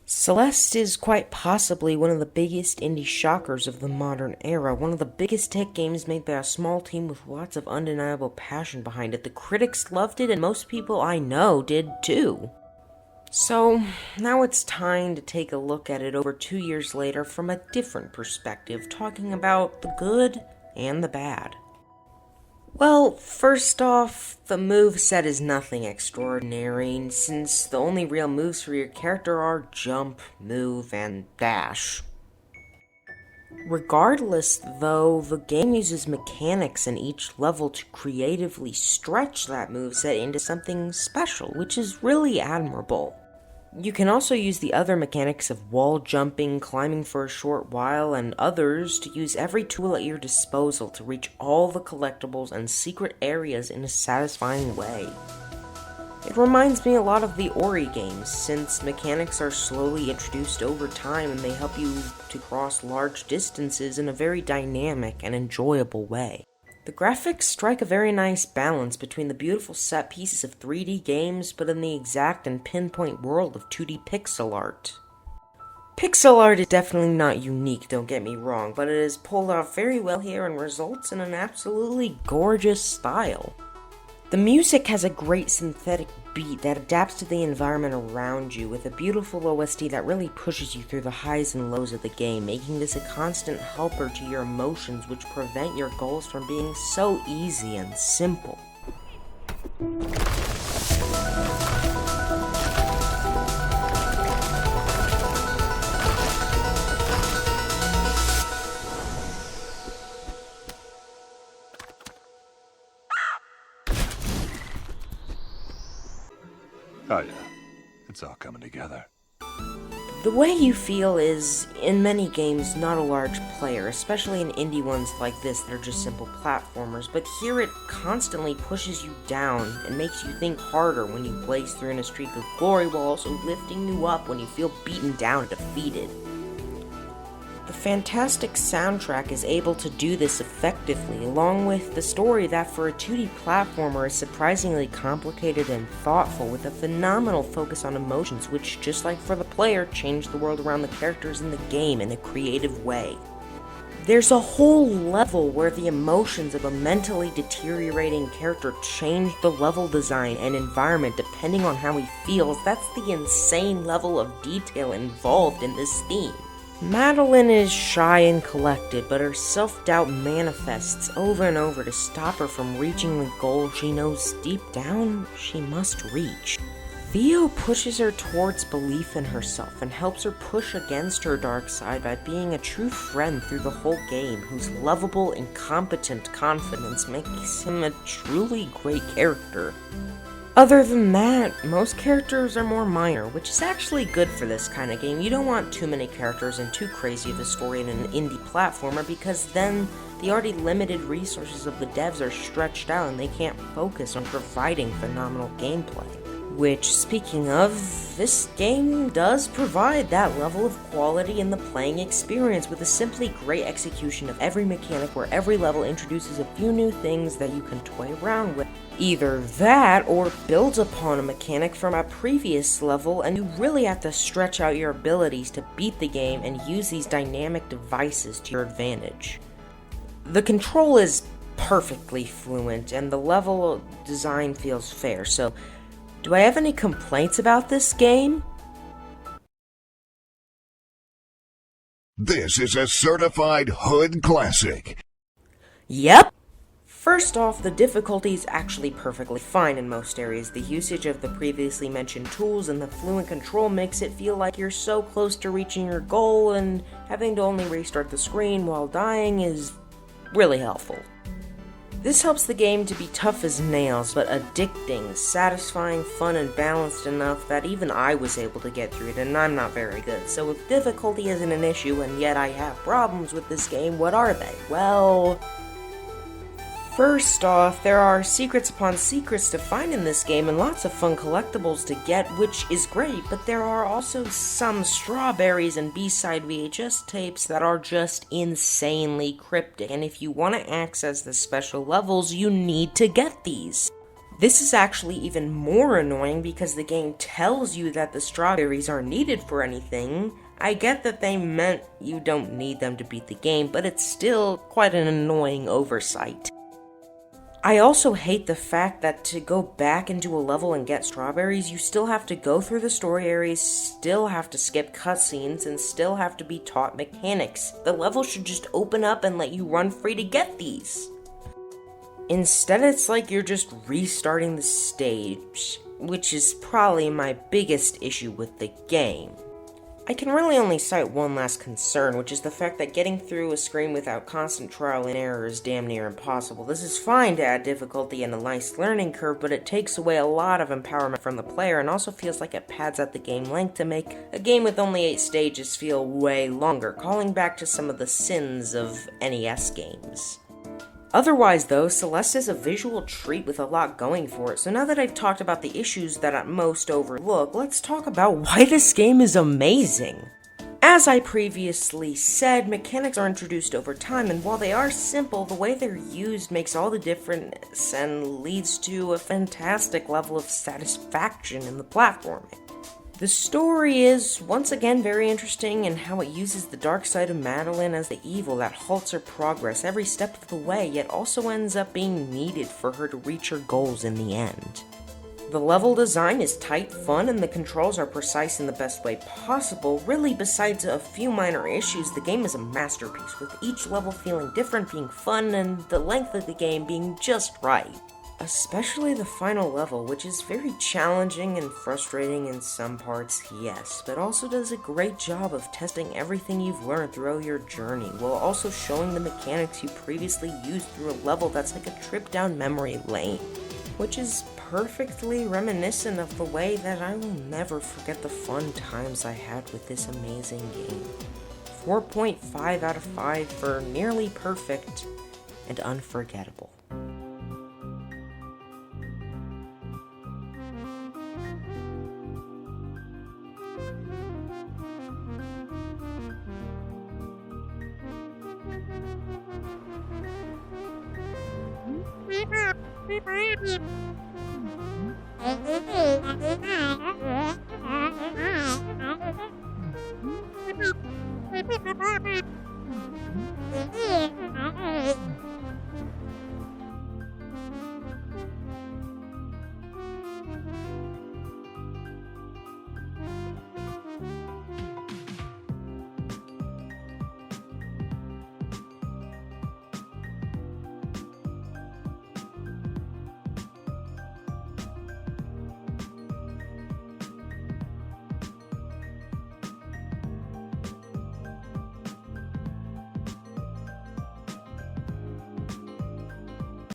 Celeste is quite possibly one of the biggest indie shockers of the modern era, one of the biggest tech games made by a small team with lots of undeniable passion behind it. The critics loved it, and most people I know did too. So, now it's time to take a look at it over 2 years later from a different perspective, talking about the good and the bad. Well, first off, the moveset is nothing extraordinary, since the only real moves for your character are jump, move, and dash. Regardless, though, the game uses mechanics in each level to creatively stretch that moveset into something special, which is really admirable. You can also use the other mechanics of wall jumping, climbing for a short while, and others to use every tool at your disposal to reach all the collectibles and secret areas in a satisfying way. It reminds me a lot of the Ori games, since mechanics are slowly introduced over time and they help you to cross large distances in a very dynamic and enjoyable way. The graphics strike a very nice balance between the beautiful set pieces of 3D games, but in the exact and pinpoint world of 2D pixel art. Pixel art is definitely not unique, don't get me wrong, but it is pulled off very well here and results in an absolutely gorgeous style. The music has a great synthetic beat that adapts to the environment around you, with a beautiful OST that really pushes you through the highs and lows of the game, making this a constant helper to your emotions which prevent your goals from being so easy and simple. Oh yeah, it's all coming together. The way you feel is, in many games, not a large player, especially in indie ones like this that are just simple platformers, but here it constantly pushes you down and makes you think harder when you blaze through in a streak of glory while also lifting you up when you feel beaten down and defeated. The fantastic soundtrack is able to do this effectively, along with the story that for a 2D platformer is surprisingly complicated and thoughtful, with a phenomenal focus on emotions which, just like for the player, change the world around the characters in the game in a creative way. There's a whole level where the emotions of a mentally deteriorating character change the level design and environment depending on how he feels. That's the insane level of detail involved in this theme. Madeline is shy and collected, but her self-doubt manifests over and over to stop her from reaching the goal she knows deep down she must reach. Theo pushes her towards belief in herself and helps her push against her dark side by being a true friend through the whole game, whose lovable, incompetent confidence makes him a truly great character. Other than that, most characters are more minor, which is actually good for this kind of game. You don't want too many characters and too crazy of a story in an indie platformer, because then the already limited resources of the devs are stretched out and they can't focus on providing phenomenal gameplay. Which, speaking of, this game does provide that level of quality in the playing experience with a simply great execution of every mechanic where every level introduces a few new things that you can toy around with. Either that, or builds upon a mechanic from a previous level, and you really have to stretch out your abilities to beat the game and use these dynamic devices to your advantage. The control is perfectly fluent, and the level design feels fair, so do I have any complaints about this game? This is a certified hood classic. Yep. First off, the difficulty is actually perfectly fine in most areas. The usage of the previously mentioned tools and the fluent control makes it feel like you're so close to reaching your goal, and having to only restart the screen while dying is really helpful. This helps the game to be tough as nails, but addicting, satisfying, fun, and balanced enough that even I was able to get through it, and I'm not very good. So if difficulty isn't an issue, and yet I have problems with this game, what are they? Well, first off, there are secrets upon secrets to find in this game and lots of fun collectibles to get, which is great, but there are also some strawberries and B-side VHS tapes that are just insanely cryptic, and if you want to access the special levels, you need to get these. This is actually even more annoying because the game tells you that the strawberries aren't needed for anything. I get that they meant you don't need them to beat the game, but it's still quite an annoying oversight. I also hate the fact that to go back into a level and get strawberries, you still have to go through the story areas, still have to skip cutscenes, and still have to be taught mechanics. The level should just open up and let you run free to get these. Instead, it's like you're just restarting the stage, which is probably my biggest issue with the game. I can really only cite one last concern, which is the fact that getting through a screen without constant trial and error is damn near impossible. This is fine to add difficulty and a nice learning curve, but it takes away a lot of empowerment from the player and also feels like it pads out the game length to make a game with only 8 stages feel way longer, calling back to some of the sins of NES games. Otherwise though, Celeste is a visual treat with a lot going for it, so now that I've talked about the issues that at most overlook, let's talk about why this game is amazing. As I previously said, mechanics are introduced over time, and while they are simple, the way they're used makes all the difference and leads to a fantastic level of satisfaction in the platforming. The story is, once again, very interesting in how it uses the dark side of Madeline as the evil that halts her progress every step of the way, yet also ends up being needed for her to reach her goals in the end. The level design is tight, fun, and the controls are precise in the best way possible. Really, besides a few minor issues, the game is a masterpiece, with each level feeling different, being fun, and the length of the game being just right. Especially the final level, which is very challenging and frustrating in some parts, yes, but also does a great job of testing everything you've learned throughout your journey, while also showing the mechanics you previously used through a level that's like a trip down memory lane, which is perfectly reminiscent of the way that I will never forget the fun times I had with this amazing game. 4.5 out of 5 for nearly perfect and unforgettable.